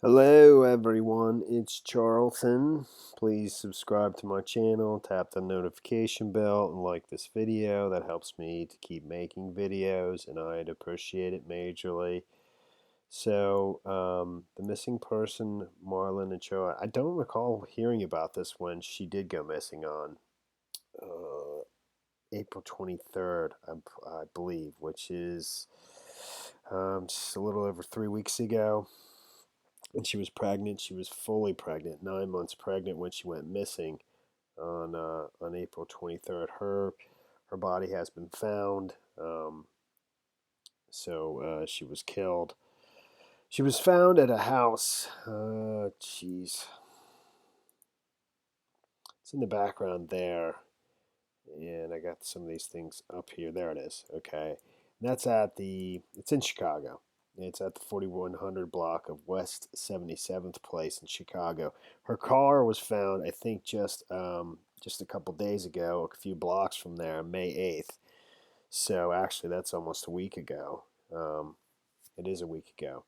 Hello everyone, it's Charlton. Please subscribe to my channel, tap the notification bell, and like this video. That helps me to keep making videos, and I'd appreciate it majorly. So, the missing person, Marlen Ochoa, I don't recall hearing about this when she did go missing on April 23rd, I believe, which is just a little over 3 weeks ago. And she was pregnant. She was fully pregnant, 9 months pregnant when she went missing on April 23rd. Her body has been found. She was killed. She was found at a house. Jeez, it's in the background there, and I got some of these things up here. There it is. Okay, and that's at the. It's in Chicago. It's at the 4100 block of West 77th Place in Chicago. Her car was found, I think, just a couple days ago, a few blocks from there, May 8th. So actually, that's almost a week ago. It is a week ago.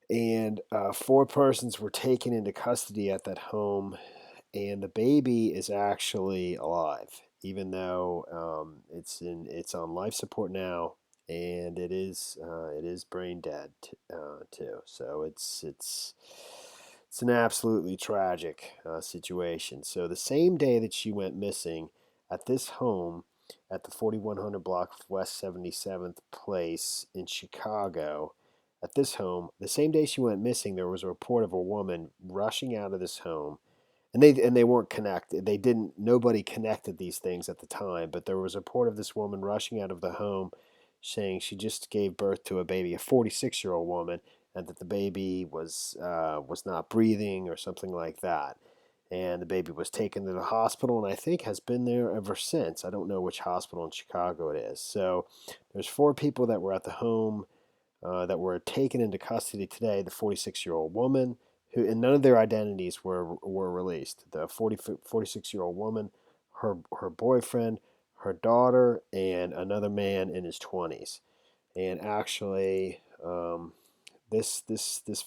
And four persons were taken into custody at that home, and the baby is actually alive, even though it's on life support now, and it is brain dead too. So it's an absolutely tragic situation. So the same day that she went missing, at this home, at the 4100 block of West 77th Place in Chicago, at this home, the same day she went missing, there was a report of a woman rushing out of this home, and they weren't connected. They didn't. Nobody connected these things at the time, but there was a report of this woman rushing out of the home, saying she just gave birth to a baby, a 46-year-old woman, and that the baby was not breathing or something like that. And the baby was taken to the hospital, and I think has been there ever since. I don't know which hospital in Chicago it is. So there's four people that were at the home that were taken into custody today. The 46-year-old woman, who, and none of their identities were released. The 46-year-old woman, her boyfriend, her daughter, and another man in his 20s. And actually, this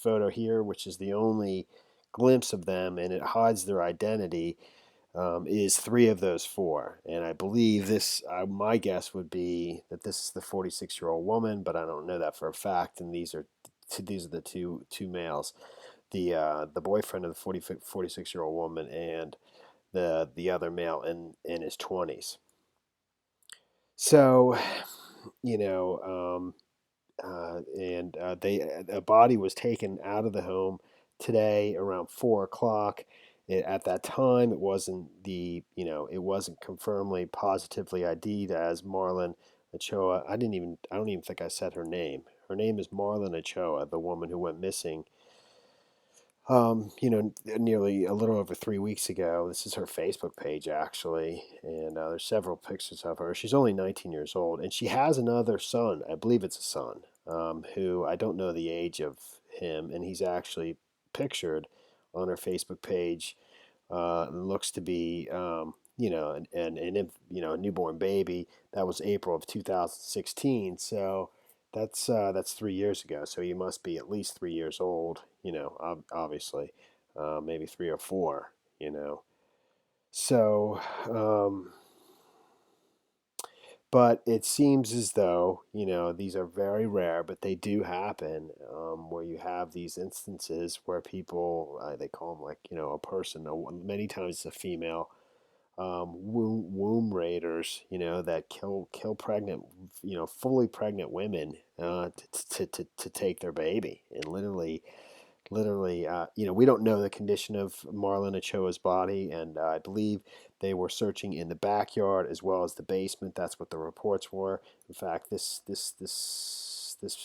photo here, which is the only glimpse of them, and it hides their identity, is three of those four. And I believe this, my guess would be that this is the 46-year-old woman, but I don't know that for a fact. And these are the two males, the boyfriend of the 46-year-old woman, and the other male in his 20s. So, you know, and a body was taken out of the home today around 4 o'clock. At that time, it wasn't confirmedly positively ID'd as Marlen Ochoa. I don't even think I said her name. Her name is Marlen Ochoa, the woman who went missing. Nearly a little over 3 weeks ago. This is her Facebook page, actually, and there's several pictures of her. She's only 19 years old, and she has another son. I believe it's a son, who I don't know the age of him, and he's actually pictured on her Facebook page. Looks to be, a newborn baby. That was April of 2016. So that's 3 years ago. So you must be at least 3 years old. Obviously, maybe three or four. So, but it seems as though, these are very rare, but they do happen, where you have these instances where people, they call them, like, a person, many times it's a female, womb raiders, that kill pregnant, fully pregnant women, to take their baby, and literally, we don't know the condition of Marlen Ochoa's body, and I believe they were searching in the backyard as well as the basement. That's what the reports were. In fact, this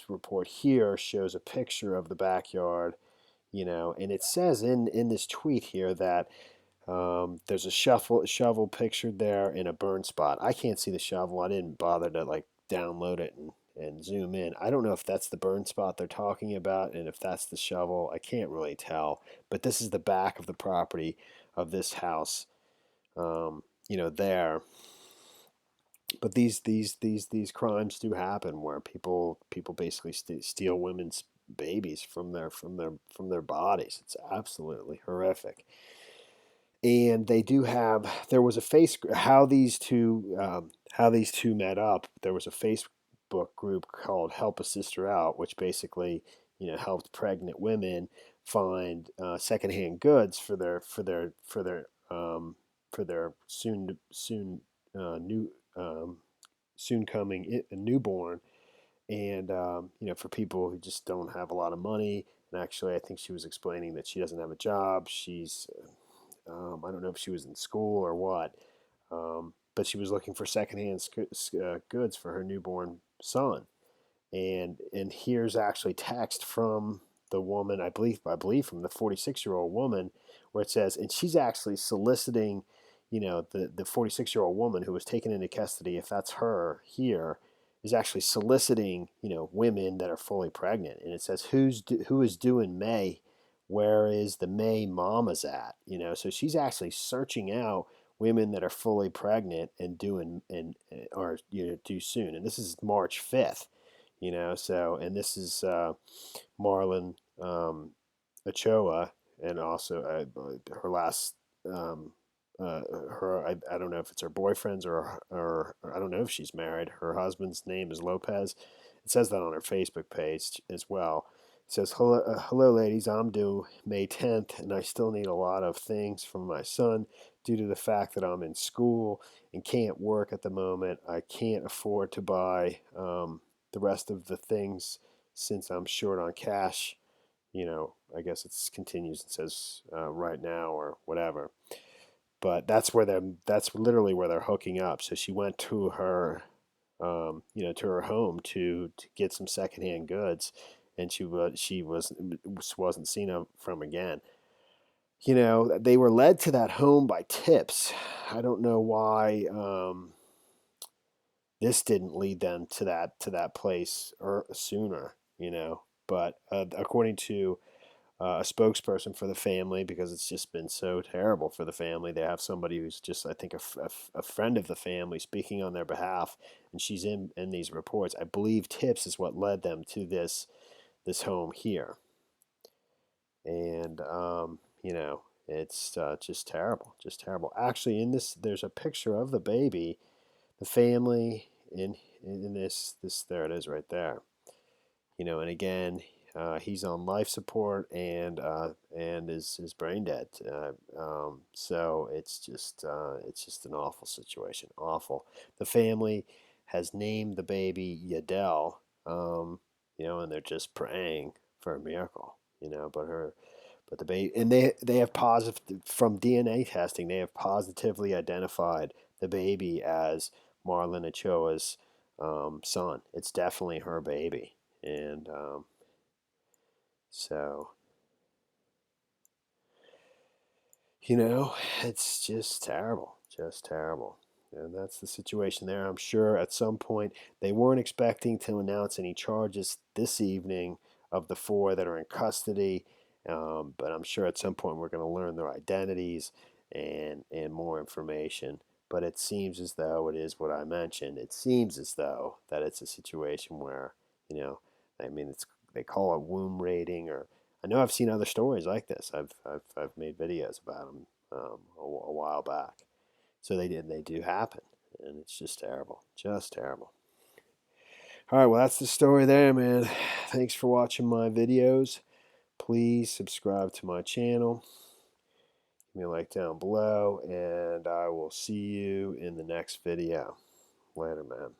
report here shows a picture of the backyard, and it says in this tweet here that there's a shovel pictured there in a burn spot. I can't see the shovel. I didn't bother to, like, download it and zoom in. I don't know if that's the burn spot they're talking about, and if that's the shovel. I can't really tell. But this is the back of the property of this house. There. But these crimes do happen, where people basically steal women's babies from their bodies. It's absolutely horrific. And they do have, there was a how these two met up. There was a Facebook group called Help a Sister Out, which basically helped pregnant women find secondhand goods for their new soon coming newborn. And for people who just don't have a lot of money. And actually, I think she was explaining that she doesn't have a job. I don't know if she was in school or what, but she was looking for secondhand goods for her newborn son. And here's actually text from the woman, I believe from the 46-year-old woman, where it says, and she's actually soliciting, the 46-year-old woman who was taken into custody, if that's her here, is actually soliciting, women that are fully pregnant. And it says, who is due in May? Where is the May mamas at? So she's actually searching out women that are fully pregnant and doing and or due soon. And this is March 5th. So, and this is Marlen Ochoa, and also her last, I don't know if it's her boyfriend's or I don't know if she's married. Her husband's name is Lopez. It says that on her Facebook page as well. It says, hello, ladies, I'm due May 10th, and I still need a lot of things from my son due to the fact that I'm in school and can't work at the moment. I can't afford to buy the rest of the things since I'm short on cash. I guess it continues and says right now or whatever. But that's literally where they're hooking up. So she went to her, to her home to get some secondhand goods, and wasn't seen from again. They were led to that home by tips. I don't know why this didn't lead them to that place or sooner. But according to a spokesperson for the family, because it's just been so terrible for the family. They have somebody who's just, I think, a friend of the family speaking on their behalf, and she's in these reports. I believe tips is what led them to this home here, and it's just terrible, just terrible. Actually, in this, there's a picture of the baby, the family in this. There it is, right there. And again, he's on life support and is brain dead. So it's just an awful situation. Awful. The family has named the baby Yadel. And they're just praying for a miracle. But the baby, and they have positive, from DNA testing. They have positively identified the baby as Marlen Ochoa's son. It's definitely her baby. And so, it's just terrible, just terrible. And that's the situation there. I'm sure at some point they weren't expecting to announce any charges this evening of the four that are in custody. But I'm sure at some point we're going to learn their identities and more information. But it seems as though it is what I mentioned. It seems as though that it's a situation where, you know, I mean, they call it womb raiding, or I know I've seen other stories like this. I've made videos about them a while back. So they do happen, and it's just terrible, just terrible. All right, well, that's the story there, man. Thanks for watching my videos. Please subscribe to my channel. Give me a like down below, and I will see you in the next video. Later, man.